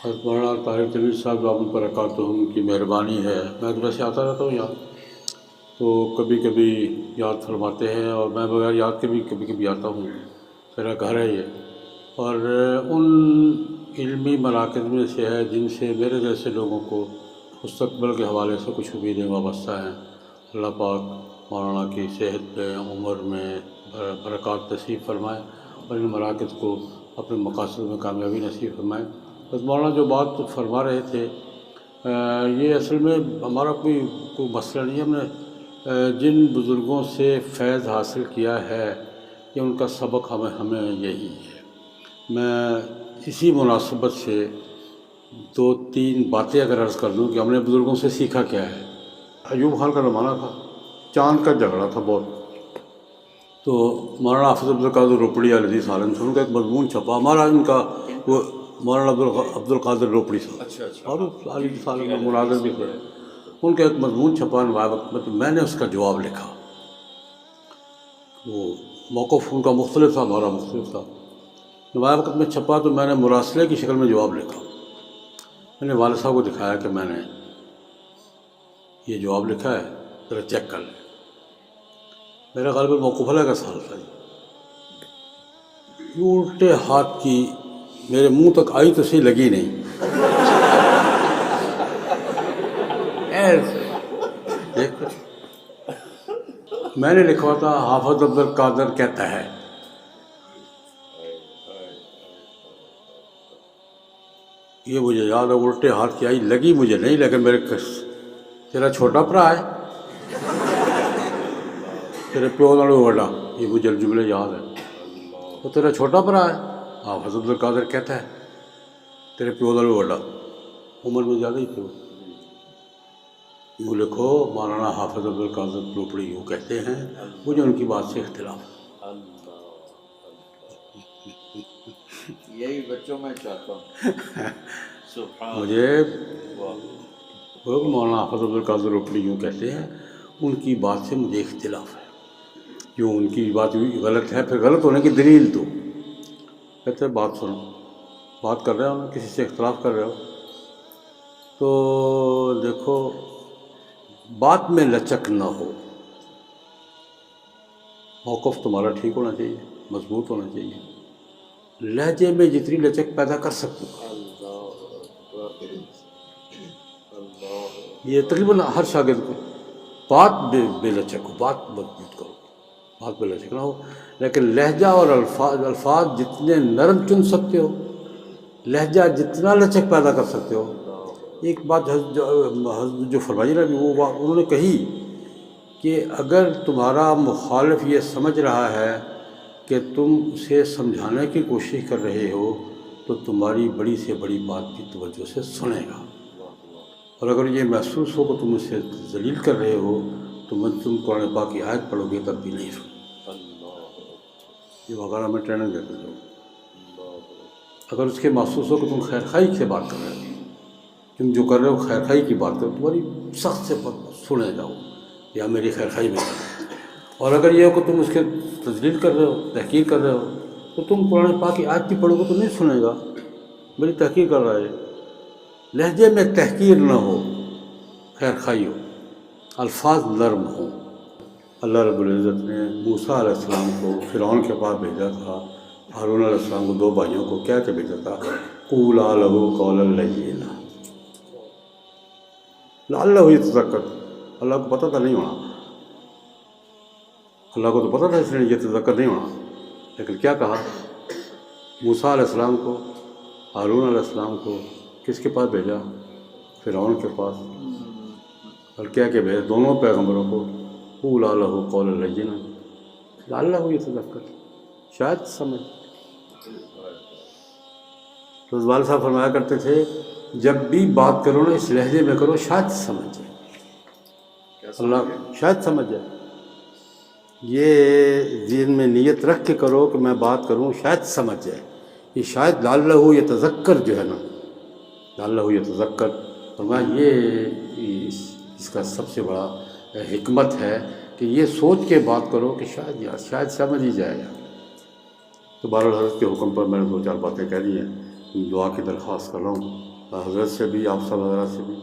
حضرت مولانا طارق جمیل صاحب دامن برکاتہم کی مہربانی ہے، میں تو ویسے آتا رہتا ہوں یہاں، تو کبھی کبھی یاد فرماتے ہیں اور میں بغیر یاد کے بھی کبھی کبھی آتا ہوں، میرا گھر ہے یہ، اور ان علمی مراکز میں سے ہے جن سے میرے جیسے لوگوں کو مستقبل کے حوالے سے کچھ امیدیں وابستہ ہیں۔ اللہ پاک مولانا کی صحت میں، عمر میں برکات نصیب فرمائے اور ان مراکز کو اپنے مقاصد میں کامیابی نصیب فرمائے۔ بس مولانا جو بات فرما رہے تھے، یہ اصل میں ہمارا کوئی مسئلہ نہیں ہے۔ ہم نے جن بزرگوں سے فیض حاصل کیا ہے کہ ان کا سبق ہمیں یہی ہے۔ میں اسی مناسبت سے 2-3 باتیں اگر عرض کر دوں کہ ہم نے بزرگوں سے سیکھا کیا ہے۔ ایوب خان کا زمانہ تھا، چاند کا جھگڑا تھا بہت، تو مولانا حافظ عبدالقادر روپڑی علیہ سالم سے ان کا ایک مضمون چھپا، ہمارا ان کا وہ مولانا عبدالقادر روپڑی صاحب اور علیہ سالم میں مناظر بھی تھے، ان کا ایک مضمون چھپا نوائے وقت میں، تو میں نے اس کا جواب لکھا۔ وہ موقف ان کا مختلف تھا، ہمارا مختلف تھا۔ نوائے وقت میں چھپا تو میں نے مراسلے کی شکل میں جواب لکھا۔ میں نے والد صاحب کو دکھایا کہ میں نے یہ جواب لکھا ہے، ذرا چیک کر لیں۔ میرا غالباً موقف علیہ کا سال تھا، یہ الٹے ہاتھ کی میرے منہ تک آئی تو صحیح لگی نہیں۔ دیکھ کر میں نے لکھوا تھا حافظ عبدالقادر کہتا ہے۔ یہ مجھے یاد ہے، الٹے ہاتھ کی آئی، لگی مجھے نہیں، لیکن میرے تیرا چھوٹا بھرا ہے، تیرے پیو نال بڑا، یہ مجھے جملے یاد ہے۔ تو تیرا چھوٹا بھرا ہے، حافظ عبدالقادر کہتا ہے تیرے پیو نال بڑا، عمر میں زیادہ ہی تھے وہ۔ یوں لکھو مولانا حافظ عبدالقادر روپڑی یوں کہتے ہیں، مجھے ان کی بات سے اختلاف ہے۔ یہی بچوں میں چاہتا ہوں، مجھے مولانا حافظ عبدالقادر روپڑی یوں کہتے ہیں، ان کی بات سے مجھے اختلاف ہے۔ یوں ان کی بات غلط ہے، پھر غلط ہونے کی دلیل دو۔ کہتے ہیں بات سنو، بات کر رہے ہو، کسی سے اختلاف کر رہے ہو تو دیکھو بات میں لچک نہ ہو، موقف تمہارا ٹھیک ہونا چاہیے، مضبوط ہونا چاہیے، لہجے میں جتنی لچک پیدا کر سکتے ہو۔ یہ تقریباً ہر شاگرد کو بات بے لچک ہو، بات مضبوط کرو، بات بے لچک نہ ہو، لیکن لہجہ اور الفاظ جتنے نرم چن سکتے ہو، لہجہ جتنا لچک پیدا کر سکتے ہو۔ ایک بات جو فرمائی نا، وہ بات انہوں نے کہی کہ اگر تمہارا مخالف یہ سمجھ رہا ہے کہ تم اسے سمجھانے کی کوشش کر رہے ہو تو تمہاری بڑی سے بڑی بات بھی توجہ سے سنے گا، اور اگر یہ محسوس ہو کہ تم اسے ذلیل کر رہے ہو تو تم قرآن پاک کی آیت پڑھو گے تب بھی نہیں سنو۔ یہ وغیرہ میں ٹریننگ دیتے تھے۔ اگر اس کے محسوس ہو کہ تم خیر خواہی سے بات کر رہے ہو، تم جو کر رہے ہو خیر خواہی کی بات کرو، تمہاری سخت سے سنے جاؤ یا میری خیر خواہی میں کرو، اور اگر یہ ہو کہ تم اس کے تذلیل کر رہے ہو، تحقیر کر رہے ہو، تو تم قرآن پاک کی آیت بھی پڑھو گے تو نہیں سنے گا، میری تحقیر کر رہا ہے۔ لہجے میں تحقیر نہ ہو، خیر خواہی ہو، الفاظ نرم ہوں۔ اللہ رب العزت نے موسیٰ علیہ السلام کو فرعون کے پاس بھیجا تھا، ہارون علیہ السلام کو 2 بھائیوں کو کہہ کے بھیجا تھا، قولا لہ قولا لینا لعلہ یتذکر۔ اللہ کو پتہ تھا نہیں ہونا، اللہ کو تو پتہ تھا اس نے یہ تذکر نہیں ہونا، لیکن کیا کہا؟ موسیٰ علیہ السلام کو، ہارون علیہ السلام کو کس کے پاس بھیجا؟ فرعون کے پاس، اور کیا کہ بھیجا دونوں پیغمبروں کو، قولا لہ قولا لینا لعلہ یتذکر، شاید سمجھ۔ تو والد صاحب فرمایا کرتے تھے جب بھی بات کرو نا اس لہجے میں کرو شاید سمجھ جائے، اللہ شاید سمجھ جائے۔ یہ ذہن میں نیت رکھ کے کرو کہ میں بات کروں شاید سمجھ جائے۔ یہ شاید لعلہ یتذکر جو ہے نا، لعلہ یتذکر فرمایا یہ اس کا سب سے بڑا حکمت ہے کہ یہ سوچ کے بات کرو کہ شاید سمجھ ہی جائے گا۔ تو بہرحال حضرت کے حکم پر میں نے 2-4 باتیں کہہ دی ہیں، دعا کی درخواست کر رہا ہوں حضرت سے بھی، آپ وغیرہ سے بھی